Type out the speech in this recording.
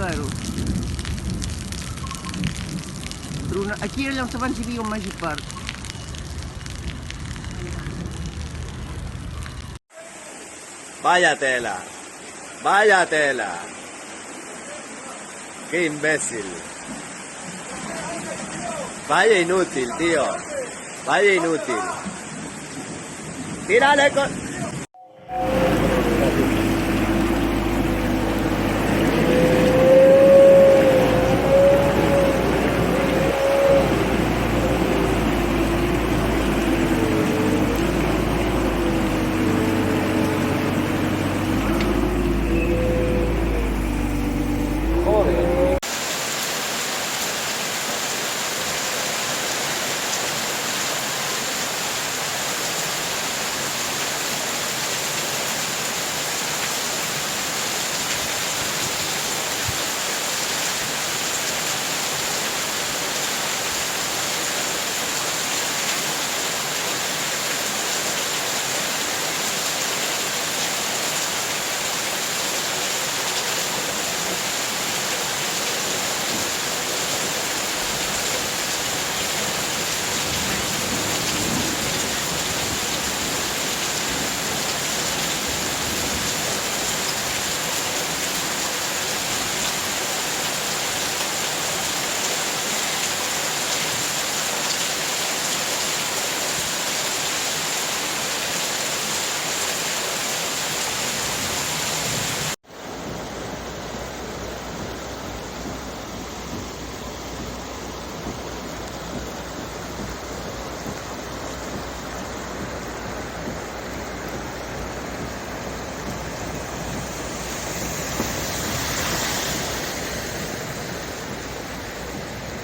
Claro. Aquí era allà on abans hi havia un Magic Park. Vaya tela. Vaya tela. Qué imbécil. Vaya inútil, tío. Vaya inútil. Tírale con...